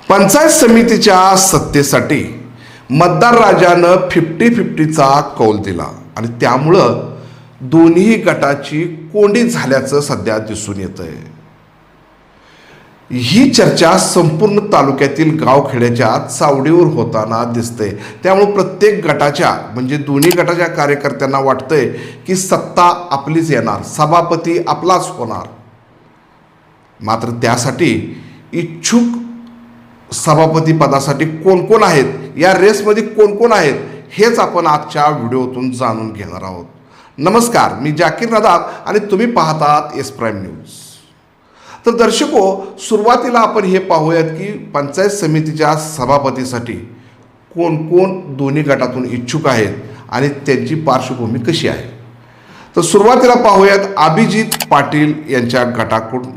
पंचायत समितीच्या सत्तेसाठी मतदार राजानं 50-50चा कौल दिला आणि त्यामुळं दोन्ही गटाची कोंडी झाल्याचं सध्या दिसून येतंय। ही चर्चा संपूर्ण तालुक्यातील गावखेड्याच्या चावडीवर होताना दिसते। त्यामुळे प्रत्येक गटाच्या म्हणजे दोन्ही गटाच्या कार्यकर्त्यांना वाटतंय की सत्ता आपलीच येणार, सभापती आपलाच होणार। मात्र त्यासाठी इच्छुक सभापती पदासाठी कोण कोण आहेत, या रेसमध्ये कोण कोण आहेत, हेच आपण आजच्या व्हिडिओतून जाणून घेणार आहोत। नमस्कार, मी जाकीर नदाब आणि तुम्ही पाहतात एस प्राईम न्यूज। तर दर्शको, सुरुवातीला आपण हे पाहूयात की पंचायत समितीच्या सभापतीसाठी कोण कोण दोन्ही गटातून इच्छुक आहेत आणि त्यांची पार्श्वभूमी कशी आहे। तर सुरुवातीला पाहूयात अभिजित पाटील यांच्या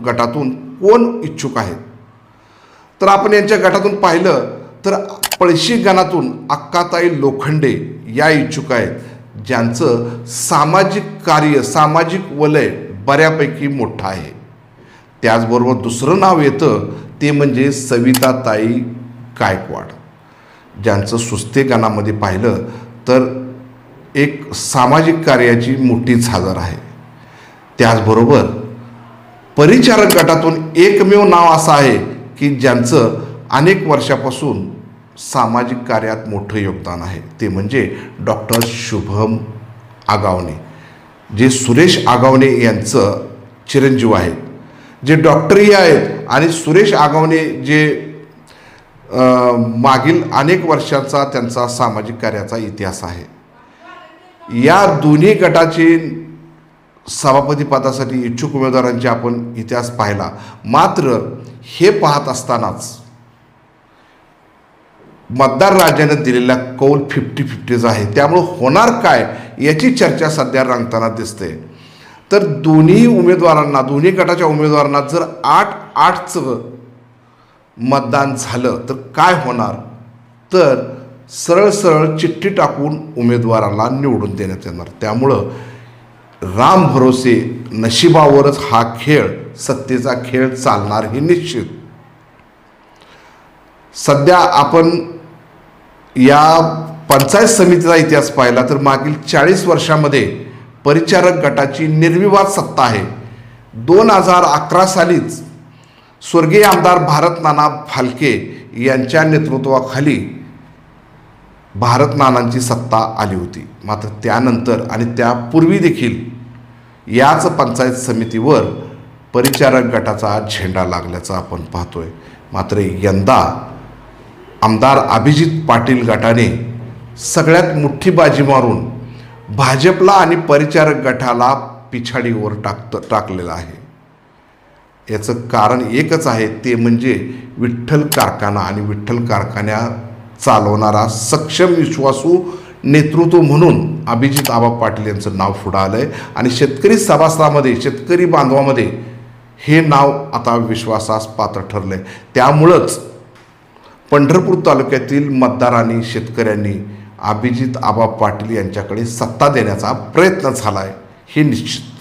गटातून कोण इच्छुक आहेत। तर आपण यांच्या गटातून पाहिलं तर पळशी गणातून अक्काताई लोखंडे या इच्छुक आहेत, ज्यांचं सामाजिक कार्य, सामाजिक वलय बऱ्यापैकी मोठं आहे। त्याचबरोबर दुसरं नाव येतं ते म्हणजे सविताताई गायकवाड, ज्यांचं सुस्ते गणामध्ये पाहिलं तर एक सामाजिक कार्याची मोठी झालर आहे। त्याचबरोबर परिचारक गटातून एकमेव नाव असं आहे की ज्यांचं अनेक वर्षापासून सामाजिक कार्यात मोठं योगदान आहे, ते म्हणजे डॉक्टर शुभम आगावणे, जे सुरेश आगावणे यांचं चिरंजीव आहेत, जे डॉक्टरही आहेत आणि सुरेश आगावणे जे मागील अनेक वर्षांचा त्यांचा सामाजिक कार्याचा इतिहास आहे। या दोन्ही गटाचे सभापती पदासाठी इच्छुक उमेदवारांचे आपण इतिहास पाहिला, मात्र हे पाहत असतानाच मतदार राजाने दिलेला कौल 50-50 आहे। त्यामुळे होणार काय याची चर्चा सध्या रंगताना दिसते। तर दोन्ही उमेदवारांना, दोन्ही गटाच्या उमेदवारांना जर 8-8चं मतदान झालं तर काय होणार, तर सरळ सरळ चिठ्ठी टाकून उमेदवाराला निवडून देण्यात येणार। त्यामुळं राम भरोसे नशिबावरच हा खेळ, सत्तेचा खेळ चालणार हे निश्चित। सध्या आपण या पंचायत समितीचा इतिहास पाहिला तर मागील 40 वर्षामध्ये परिचारक गटाची निर्विवाद सत्ता आहे। 2011 सालीच स्वर्गीय आमदार भारत नाना फालके यांच्या नेतृत्वाखाली भारत नानांची सत्ता आली होती। मात्र त्यानंतर आणि त्यापूर्वी देखील याच पंचायत समितीवर परिचारक गटाचा झेंडा लागल्याचा आपण पाहतोय। मात्र यंदा आमदार अभिजित पाटील गटाने सगळ्यात मोठी बाजी मारून भाजपला आणि परिचारक गटाला पिछाडीवर टाकलेलं आहे। याचं कारण एकच आहे, ते म्हणजे विठ्ठल कारखाना आणि विठ्ठल कारखान्या चालवणारा सक्षम विश्वासू नेतृत्व म्हणून अभिजित आबा पाटील यांचं नाव पुढं आलंय आणि शेतकरी सभासदामध्ये, शेतकरी बांधवामध्ये हे नाव आता विश्वासास पात्र ठरलंय। त्यामुळंच पंढरपूर तालुक्यातील मतदारांनी, शेतकऱ्यांनी अभिजित आबा पाटील यांच्याकडे सत्ता देण्याचा प्रयत्न झाला आहे हे निश्चित।